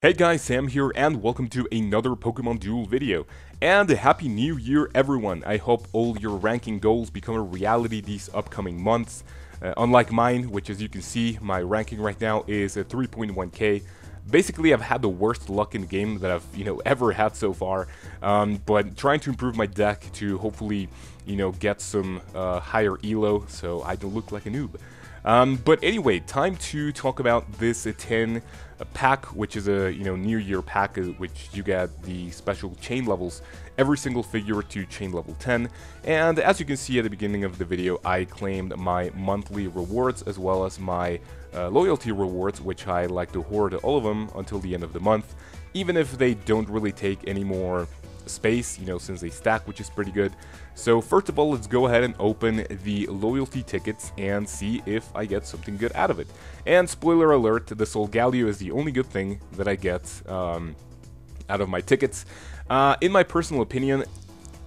Hey guys, Sam here, and welcome to another Pokemon Duel video. And Happy New Year, everyone! I hope all your ranking goals become a reality these upcoming months. Unlike mine, which as you can see, my ranking right now is at 3.1k. Basically, I've had the worst luck in the game that I've, ever had so far. But trying to improve my deck to hopefully, get some higher elo, so I don't look like a noob. But anyway, time to talk about this 10 pack, which is a New Year pack, which you get the special chain levels, every single figure to chain level 10. And as you can see at the beginning of the video, I claimed my monthly rewards as well as my loyalty rewards, which I like to hoard all of them until the end of the month, even if they don't really take any more space, since they stack, which is pretty good. So first of all, let's go ahead and open the loyalty tickets and see if I get something good out of it. And spoiler alert, the Solgaleo is the only good thing that I get out of my tickets. In my personal opinion,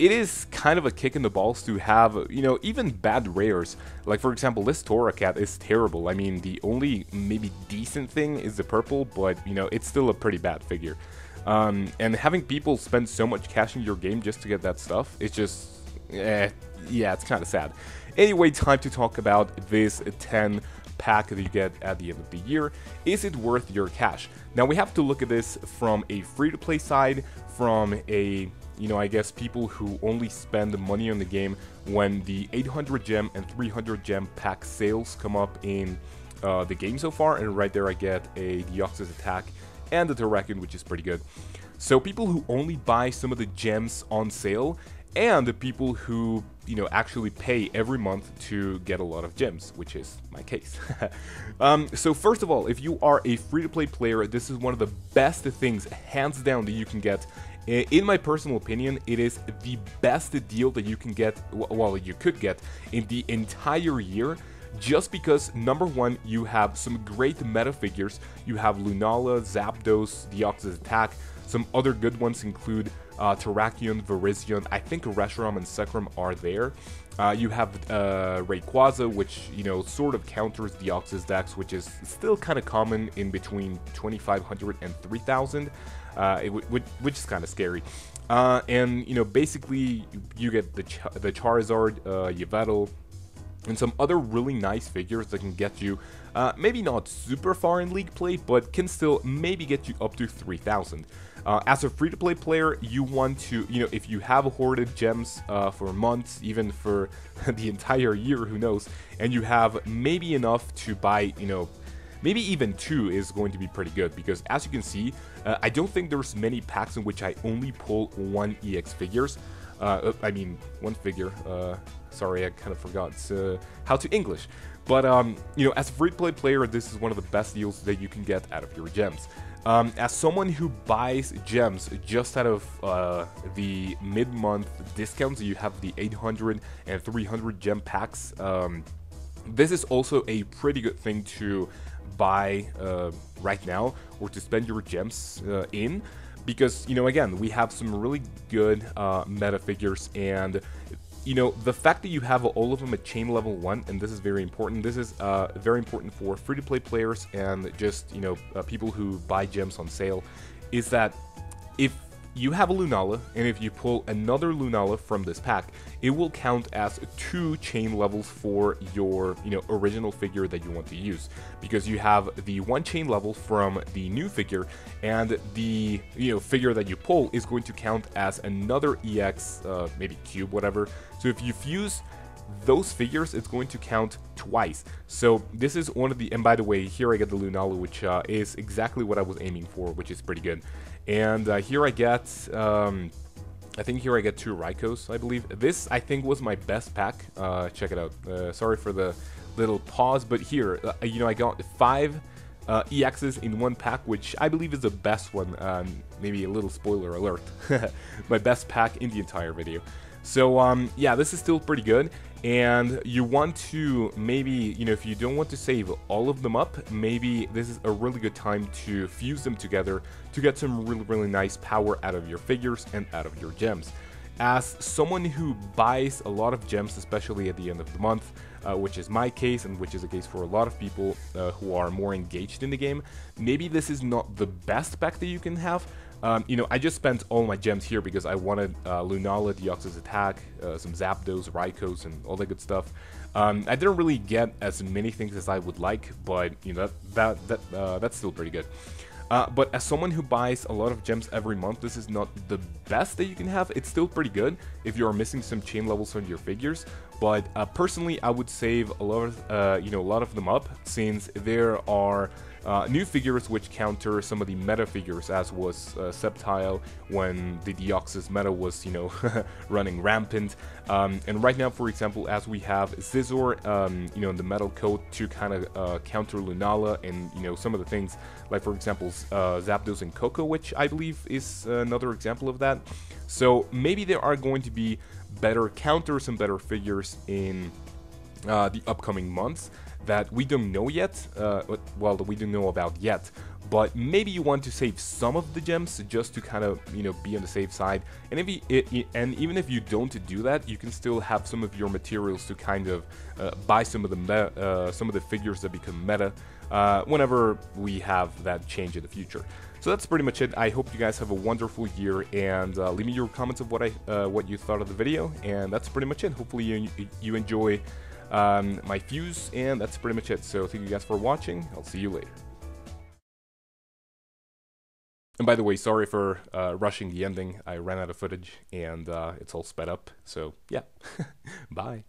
it is kind of a kick in the balls to have, even bad rares. Like, for example, this Toracat is terrible. I mean, the only maybe decent thing is the purple, but, it's still a pretty bad figure. And having people spend so much cash in your game just to get that stuff, it's just, yeah, it's kind of sad. Anyway, time to talk about this 10 pack that you get at the end of the year. Is it worth your cash? Now, we have to look at this from a free-to-play side, from a, I guess people who only spend money on the game when the 800 gem and 300 gem pack sales come up in the game so far, and right there I get a Deoxys attack and the Terrakion, which is pretty good. So people who only buy some of the gems on sale, and the people who, actually pay every month to get a lot of gems, which is my case. So first of all, if you are a free-to-play player, this is one of the best things, hands down, that you can get. In my personal opinion, it is the best deal that you can get, well, you could get in the entire year. Just because, number one, you have some great meta figures. You have Lunala, Zapdos, Deoxys Attack. Some other good ones include Terrakion, Virizion. I think Reshiram and Zekrom are there. You have Rayquaza, which, sort of counters Deoxys decks, which is still kind of common in between 2,500 and 3,000, which is kind of scary. And, basically, you get the Charizard, Yveltal, and some other really nice figures that can get you, maybe not super far in league play, but can still maybe get you up to 3,000. As a free-to-play player, you want to, if you have hoarded gems for months, even for the entire year, who knows, and you have maybe enough to buy, maybe even 2 is going to be pretty good, because as you can see, I don't think there's many packs in which I only pull 1 EX figures. I mean, 1 figure. Sorry, I kind of forgot how to English. But, as a free-to-play player, this is one of the best deals that you can get out of your gems. As someone who buys gems just out of the mid-month discounts, you have the 800 and 300 gem packs. This is also a pretty good thing to buy right now, or to spend your gems in. Because, again, we have some really good meta figures, and, the fact that you have all of them at chain level 1, and this is very important, this is very important for free-to-play players and just, people who buy gems on sale, is that if you have a Lunala, and if you pull another Lunala from this pack, it will count as 2 chain levels for your, original figure that you want to use. Because you have the 1 chain level from the new figure, and the, figure that you pull is going to count as another EX, maybe cube, whatever. So if you fuse those figures, it's going to count twice. So this is one of the, and by the way, here I get the Lunala, which is exactly what I was aiming for, which is pretty good. And here I get, I think here I get 2 Raikos, I believe. This, I think, was my best pack. Check it out. Sorry for the little pause, but here, I got 5 EXs in 1 pack, which I believe is the best one. Maybe a little spoiler alert. My best pack in the entire video. So, yeah, this is still pretty good, and you want to maybe, if you don't want to save all of them up, maybe this is a really good time to fuse them together to get some really, really nice power out of your figures and out of your gems. as someone who buys a lot of gems, especially at the end of the month, which is my case and which is the case for a lot of people who are more engaged in the game, maybe this is not the best pack that you can have. You know, I just spent all my gems here because I wanted Lunala, Deoxys Attack, some Zapdos, Raikos, and all that good stuff. I didn't really get as many things as I would like, but you know that's still pretty good. But as someone who buys a lot of gems every month, this is not the best that you can have. It's still pretty good if you are missing some chain levels on your figures. But personally, I would save a lot of, you know, a lot of them up, since there are new figures which counter some of the meta figures, as was Sceptile when the Deoxys meta was, you know, running rampant. And right now, for example, as we have Scizor, you know, in the metal coat to kind of counter Lunala, and you know, some of the things like, for example, Zapdos and Coco, which I believe is another example of that. So maybe there are going to be better counters and better figures in the upcoming months that we don't know yet, well, that we don't know about yet, but maybe you want to save some of the gems just to kind of, you know, be on the safe side. And even if you don't do that, you can still have some of your materials to kind of buy some of the figures that become meta whenever we have that change in the future. So that's pretty much it. I hope you guys have a wonderful year, and leave me your comments of what you thought of the video. And that's pretty much it. Hopefully you enjoy my views, and that's pretty much it. So thank you guys for watching. I'll see you later. And by the way, sorry for rushing the ending. I ran out of footage, and it's all sped up. So yeah, bye.